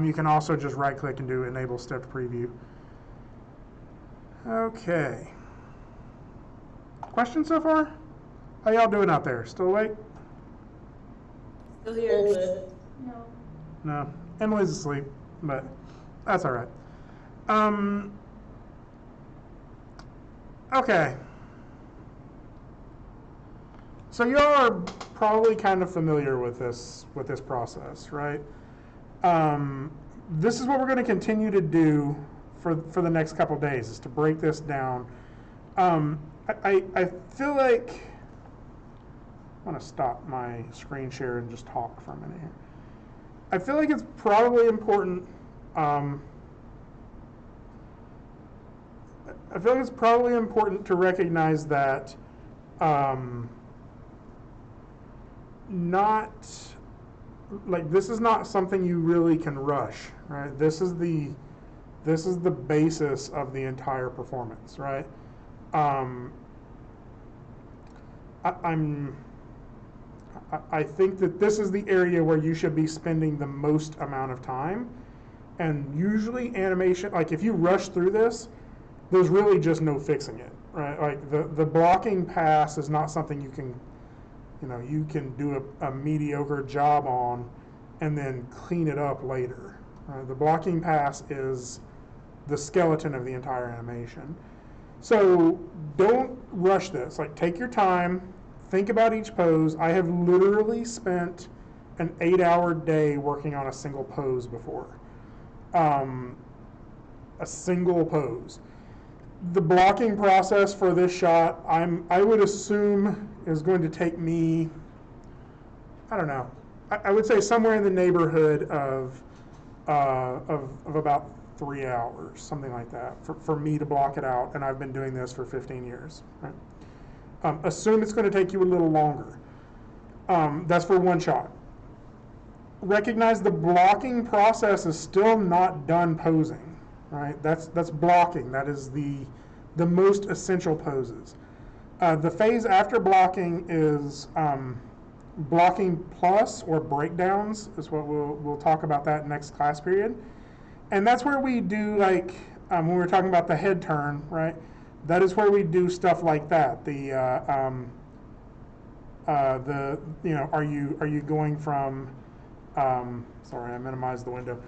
you can also just right-click and do Enable Stepped Preview. Okay. Questions so far? How y'all doing out there? Still awake? Still here. No. No. Emily's asleep, but that's all right. Okay. So y'all are probably kind of familiar with this process, right? This is what we're going to continue to do for the next couple of days, is to break this down. I feel like I want to stop my screen share and just talk for a minute here. I feel like it's probably important. I feel like it's probably important to recognize that not, like, this is not something you really can rush, right? This is the basis of the entire performance, right? I think that this is the area where you should be spending the most amount of time. And usually animation, like if you rush through this, there's really just no fixing it, right? Like the blocking pass is not something you can, you can do a mediocre job on and then clean it up later. The blocking pass is the skeleton of the entire animation. So don't rush this. Like, take your time, think about each pose. I have literally spent an 8-hour day working on a single pose before. A single pose. The blocking process for this shot, I would assume is going to take me, I don't know, I would say somewhere in the neighborhood of about 3 hours, something like that, for me to block it out, and I've been doing this for 15 years. Right? Assume it's going to take you a little longer. That's for one shot. Recognize the blocking process is still not done posing, right? That's blocking. That is the most essential poses. The phase after blocking is blocking plus or breakdowns is what we'll talk about that next class period. And that's where we do, like, when we were talking about the head turn, right? That is where we do stuff like that. Are you going from, sorry, I minimized the window.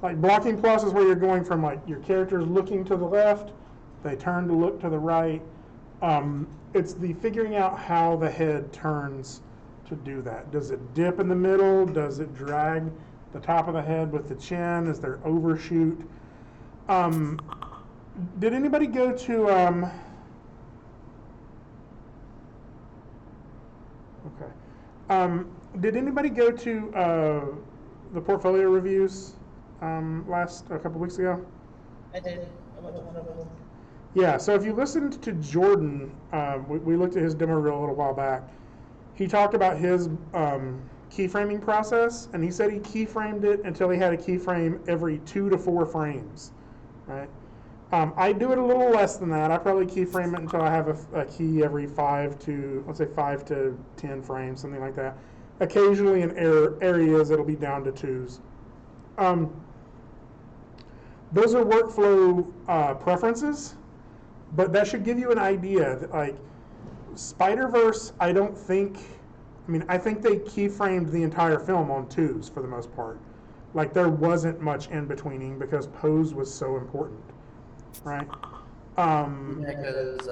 Like blocking plus is where you're going from, like, your character's looking to the left, they turn to look to the right. It's the figuring out how the head turns to do that. Does it dip in the middle? Does it drag the top of the head with the chin? Is there overshoot? Did anybody go to, did anybody go to the portfolio reviews a couple weeks ago? I did. I went to one of them. Yeah, so if you listened to Jordan, we looked at his demo reel a little while back. He talked about his keyframing process, and he said he keyframed it until he had a keyframe every 2 to 4 frames, right? I do it a little less than that. I probably keyframe it until I have a key every 5 to 10 frames, something like that. Occasionally in areas it'll be down to 2s. Those are workflow preferences, but that should give you an idea that, like, Spider-Verse, I think they keyframed the entire film on 2s for the most part. Like, there wasn't much in betweening because pose was so important, right? Because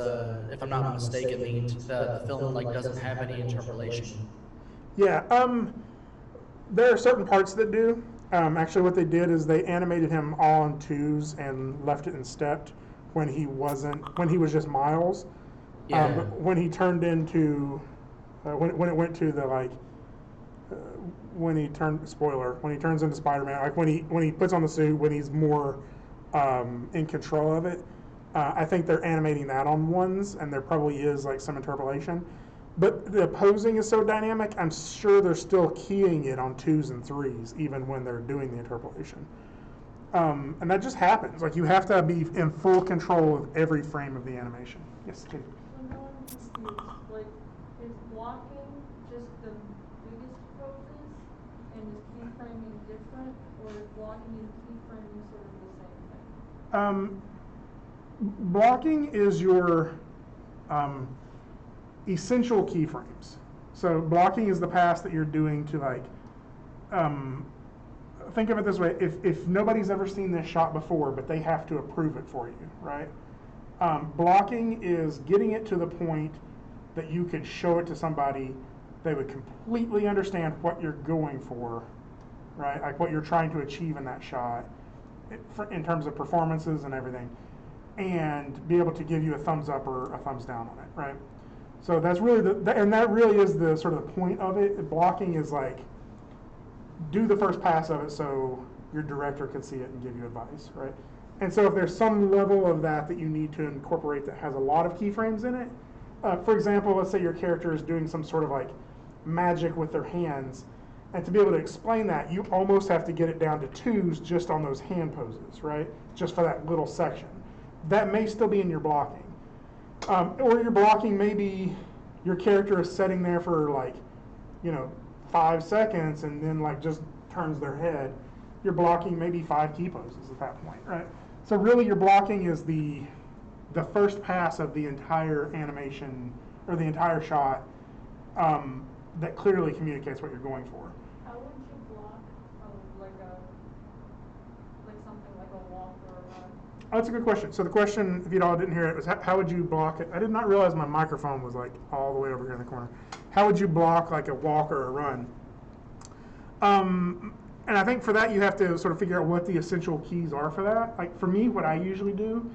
if I'm not mistaken, the film like doesn't have any interpolation. Yeah, there are certain parts that do. Actually, what they did is they animated him all on 2s and left it in stepped when he was just Miles. Yeah. When he turned into, when it went to the, like, when he turns into Spider-Man, like when he puts on the suit, when he's more in control of it, I think they're animating that on 1s, and there probably is, like, some interpolation. But the posing is so dynamic, I'm sure they're still keying it on 2s and 3s, even when they're doing the interpolation. And that just happens. Like, you have to be in full control of every frame of the animation. Yes, Kate. So now I'm confused. Like, is blocking just the biggest poses, and is keyframing different, or is blocking and keyframing sort of the same thing? Blocking is your essential keyframes. So blocking is the pass that you're doing to, like, think of it this way: if nobody's ever seen this shot before, but they have to approve it for you, right? Blocking is getting it to the point that you could show it to somebody, they would completely understand what you're going for, right? Like what you're trying to achieve in that shot, in terms of performances and everything, and be able to give you a thumbs up or a thumbs down on it, right? So that's really and that really is the sort of the point of it. Blocking is like, do the first pass of it so your director can see it and give you advice, right? And so if there's some level of that you need to incorporate that has a lot of keyframes in it, for example, let's say your character is doing some sort of like magic with their hands, and to be able to explain that, you almost have to get it down to twos just on those hand poses, right? Just for that little section. That may still be in your blocking. Or your blocking may be your character is sitting there for like, 5 seconds and then like just turns their head. Your blocking may be 5 key poses at that point, right? So really your blocking is the first pass of the entire animation or the entire shot that clearly communicates what you're going for. How would you block, like something like a walk or a run? Oh, that's a good question. So the question, if you all didn't hear it, was how would you block it? I did not realize my microphone was like all the way over here in the corner. How would you block like a walk or a run? And I think for that you have to sort of figure out what the essential keys are for that. Like for me, what I usually do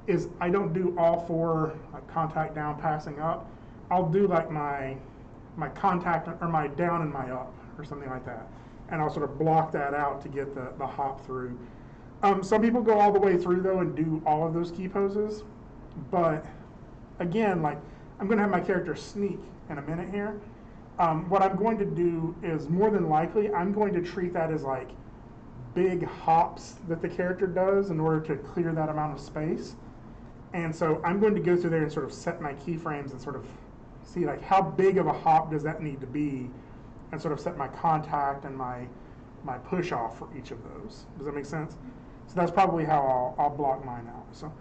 is I don't do all 4 like contact down, passing up. I'll do like my contact or my down and my up or something like that. And I'll sort of block that out to get the hop through. Some people go all the way through though and do all of those key poses. But again, like I'm gonna have my character sneak in a minute here. What I'm going to do is more than likely, I'm going to treat that as like big hops that the character does in order to clear that amount of space. And so I'm going to go through there and sort of set my keyframes and sort of see like how big of a hop does that need to be and sort of set my contact and my push off for each of those. Does that make sense? So that's probably how I'll block mine out. So,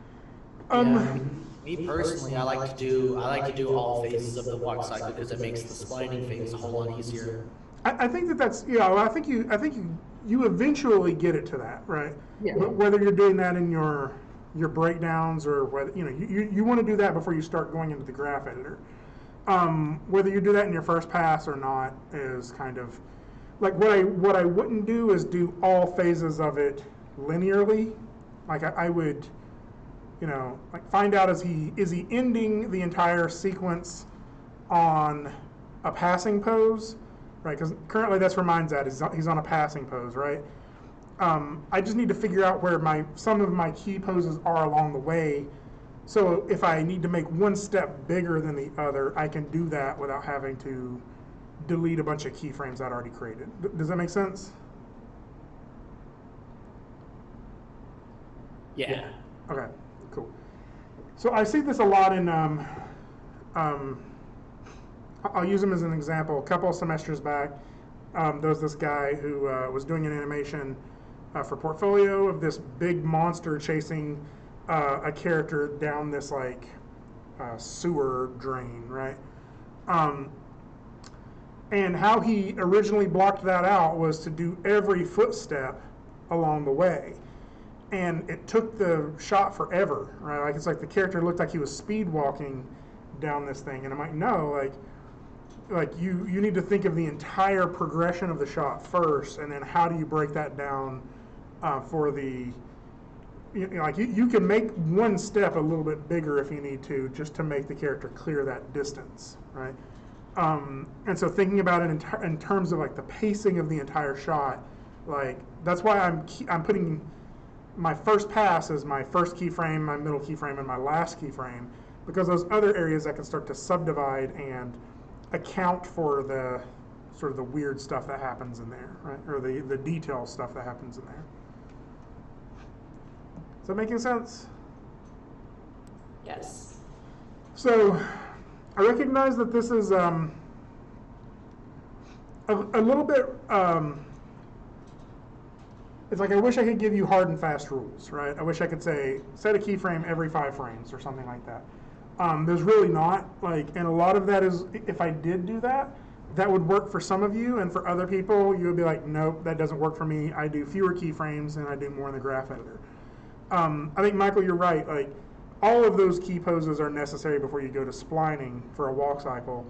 Me personally, I like to do all phases of the walk cycle because it makes the splitting phase a whole lot easier. I think that's I think you eventually get it to that, right? Yeah. Whether you're doing that in your breakdowns or whether you want to do that before you start going into the graph editor. Whether you do that in your first pass or not is kind of like what I wouldn't do is do all phases of it linearly. Like I would, like find out is he ending the entire sequence on a passing pose, right? Because currently that's where mine's at. He's on a passing pose, right? I just need to figure out where some of my key poses are along the way. So if I need to make one step bigger than the other, I can do that without having to delete a bunch of keyframes I'd already created. Does that make sense? Yeah. Okay, cool. So I see this a lot in, I'll use him as an example. A couple of semesters back, there was this guy who was doing an animation for Portfolio of this big monster chasing a character down this like sewer drain, right? And how he originally blocked that out was to do every footstep along the way. And it took the shot forever, right? Like it's like the character looked like he was speed walking down this thing. And I'm like, no, like you need to think of the entire progression of the shot first, and then how do you break that down for the, like you can make one step a little bit bigger if you need to, just to make the character clear that distance, right? And so thinking about it in terms of like the pacing of the entire shot, like that's why I'm putting my first pass as my first keyframe, my middle keyframe, and my last keyframe, because those other areas I can start to subdivide and account for the sort of the weird stuff that happens in there, right? Or the detail stuff that happens in there. Is that making sense? Yes. So I recognize that this is a little bit, it's like I wish I could give you hard and fast rules, right? I wish I could say, set a keyframe every 5 frames or something like that. There's really not, like, and a lot of that is, if I did do that, that would work for some of you, and for other people, you would be like, nope, that doesn't work for me. I do fewer keyframes and I do more in the graph editor. I think, Michael, you're right. Like, all of those key poses are necessary before you go to splining for a walk cycle.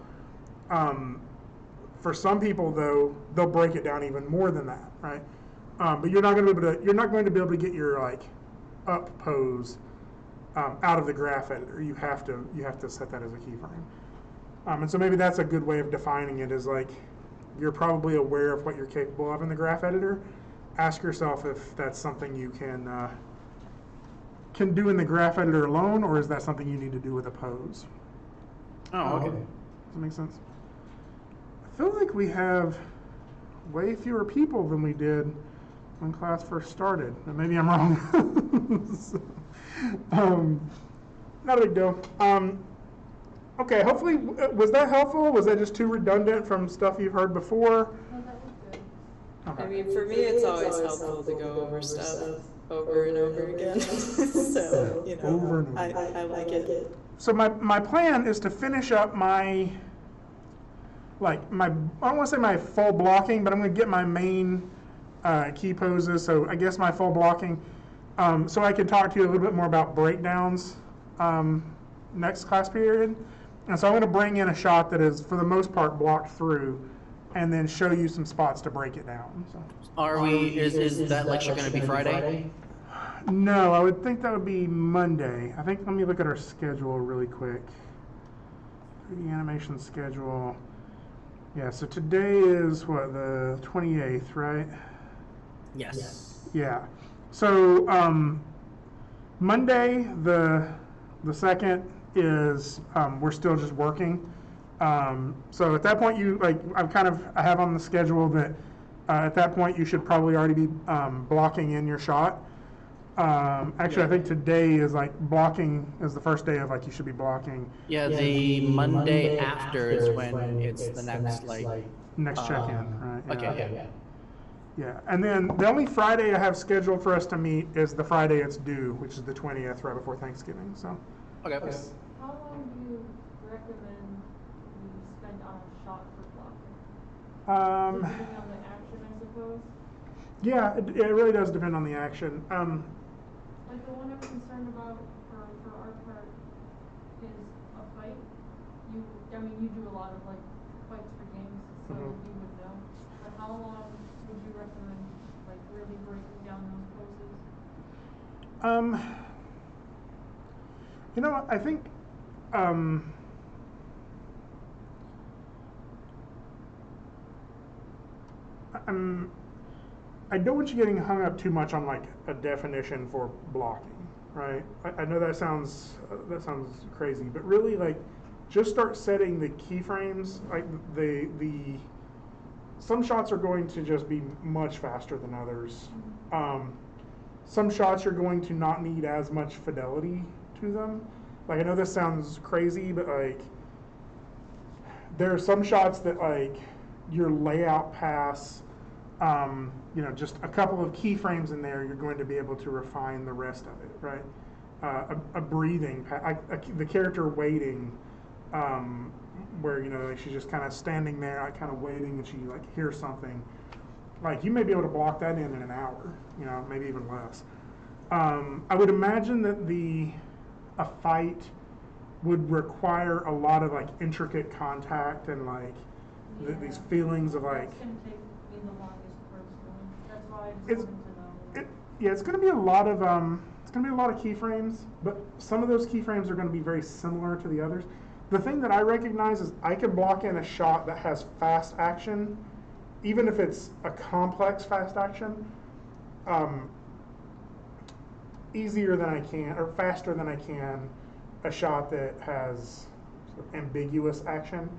For some people, though, they'll break it down even more than that, right? But you're not going to be able to get your like up pose out of the graph editor. You have to set that as a keyframe. And so maybe that's a good way of defining it, is like you're probably aware of what you're capable of in the graph editor. Ask yourself if that's something you can do in the graph editor alone, or is that something you need to do with a pose? Oh, okay. Does that make sense? I feel like we have way fewer people than we did when class first started. But maybe I'm wrong. So, not a big deal. Okay, hopefully, was that helpful? Was that just too redundant from stuff you've heard before? No, that was good. I mean, for me, it's always helpful to go over stuff over and over again. So, you Over and know, over. I like it. So my plan is to finish up my, I don't want to say my full blocking, but I'm going to get my main key poses. So I guess my full blocking, so I can talk to you a little bit more about breakdowns next class period. And so I'm going to bring in a shot that is, for the most part, blocked through, and then show you some spots to break it down. So. Is that lecture going to be Friday? No, I would think that would be Monday. I think, let me look at our schedule really quick. 3D animation schedule. Yeah, so today is what, the 28th, right? Yes. Yeah. So Monday, the 2nd is we're still just working. So at that point, I have on the schedule that at that point you should probably already be blocking in your shot. Actually, I think today is blocking is the first day of you should be blocking. Yeah, the Monday after is when it's the next Next check-in, right? Yeah. Okay, yeah. Yeah, and then the only Friday I have scheduled for us to meet is the Friday it's due, which is the 20th, right before Thanksgiving. So. Okay. How long do you recommend we spend on a shot for blocking? Depending on the action, I suppose? Yeah, it really does depend on the action. Like the one I'm concerned about for our part is a fight. You do a lot of fights for games, so Mhm. you would know. But how long would you recommend really breaking down those poses? You know what, I think I don't want you getting hung up too much on a definition for blocking, right? I know that sounds crazy, but really just start setting the keyframes. Some shots are going to just be much faster than others. Some shots are going to not need as much fidelity to them. I know this sounds crazy, but there are some shots that your layout pass, just a couple of keyframes in there, you're going to be able to refine the rest of it, right? A breathing, the character waiting, where she's just kind of standing there, kind of waiting, and she hears something. You may be able to block that in an hour, maybe even less. I would imagine that a fight would require a lot of intricate contact and these feelings of That's gonna take me the longest personally. That's why I just It's- wanted to know. Yeah, it's going to be a lot of keyframes, but some of those keyframes are going to be very similar to the others. The thing that I recognize is I can block in a shot that has fast action, even if it's a complex fast action, easier than I can, or faster than I can, a shot that has sort of ambiguous action.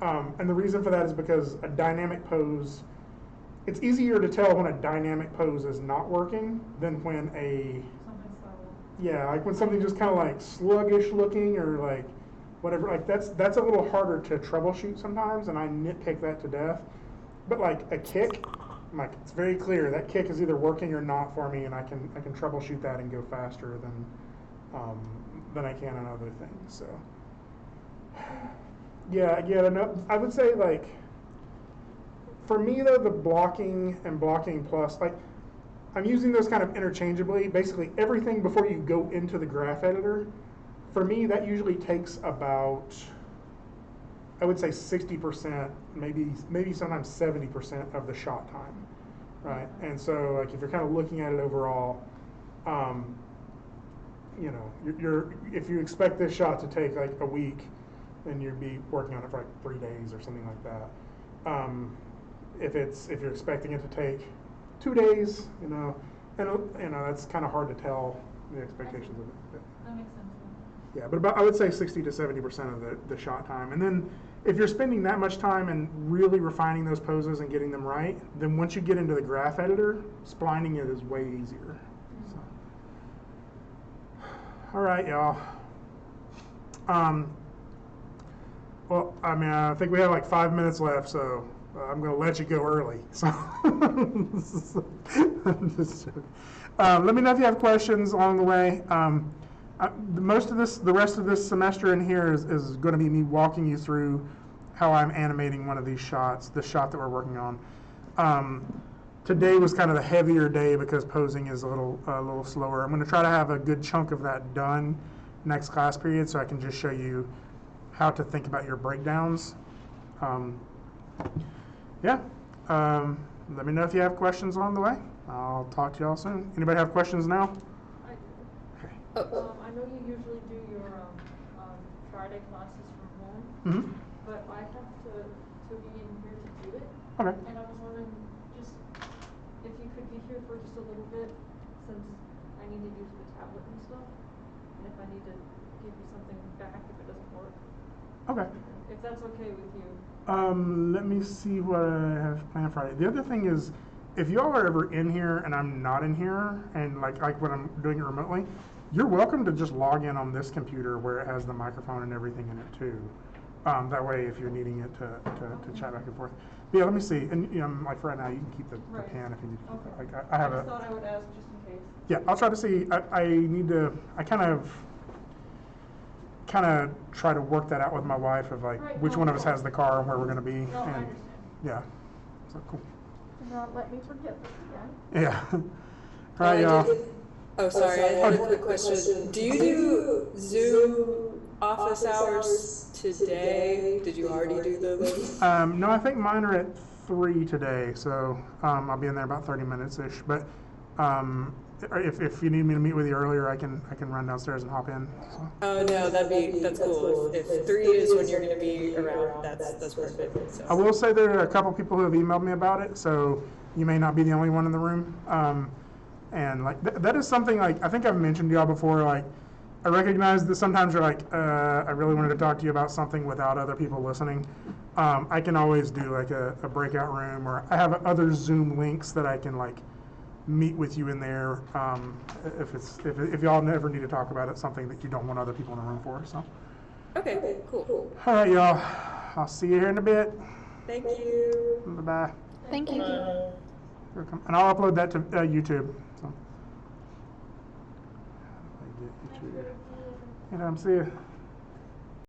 And the reason for that is because a dynamic pose, it's easier to tell when a dynamic pose is not working than when Something subtle. when something just kind of sluggish looking or whatever, that's a little harder to troubleshoot sometimes, and I nitpick that to death. But a kick, it's very clear that kick is either working or not for me, and I can troubleshoot that and go faster than I can on other things. So no, I would say for me though, the blocking and blocking plus, I'm using those kind of interchangeably. Basically everything before you go into the graph editor, for me that usually takes about, I would say 60%, maybe sometimes 70% of the shot time, right? And so if you're kind of looking at it overall, if you expect this shot to take a week, then you'd be working on it for 3 days or something like that. If you're expecting it to take 2 days, and that's kind of hard to tell the expectations of it. That makes sense. Yeah, but about, I would say 60 to 70% of the shot time. And then if you're spending that much time and really refining those poses and getting them right, then once you get into the graph editor, splining it is way easier. So. All right, y'all. Well, I mean, I think we have like 5 minutes left, so I'm going to let you go early. So, I'm just joking. Let me know if you have questions along the way. The rest of this semester in here is going to be me walking you through how I'm animating one of these shots, the shot that we're working on. Today was kind of the heavier day because posing is a little slower. I'm going to try to have a good chunk of that done next class period, so I can just show you how to think about your breakdowns. Yeah. Let me know if you have questions along the way. I'll talk to y'all soon. Anybody have questions now? I do. Okay. I know you usually do your Friday classes from home, Mm-hmm. but I have to be in here to do it. Okay. And I was wondering, just if you could be here for just a little bit, since I need to use the tablet and stuff, and if I need to give you something back if it doesn't work. Okay. If that's okay with you. Let me see what I have planned Friday. The other thing is, if y'all are ever in here and I'm not in here, and like when I'm doing it remotely, you're welcome to just log in on this computer where it has the microphone and everything in it too. That way, if you're needing it to chat back and forth. But yeah, let me see. And like for right now, you can keep the Right. pen if you need to keep Okay. it. Like I have just a. thought I would ask just in case. Yeah, I'll try to see. I kind of try to work that out with my wife of like Right, which no, one of us no. has the car and where we're going to be. No, I And understand. yeah, so cool. Do not let me forget this again. Yeah. All right, I y'all. did- Oh, sorry, I had a quick question. Do you do Zoom office hours today? Did you already do them? No, I think mine are at 3 today, so I'll be in there about 30 minutes ish. But if you need me to meet with you earlier, I can run downstairs and hop in. So. Oh, no, that's cool. If 3 is when you're gonna be around, that's perfect. So. I will say there are a couple people who have emailed me about it, so you may not be the only one in the room. And like that is something like I think I've mentioned to y'all before. Like I recognize that sometimes you're like, I really wanted to talk to you about something without other people listening. I can always do like a breakout room, or I have other Zoom links that I can like meet with you in there. If y'all never need to talk about it, something that you don't want other people in the room for. So. Okay, cool. All right, y'all. I'll see you here in a bit. Thank you. Bye bye. Thank you. And I'll upload that to YouTube. So. I get YouTube. And I'm see you.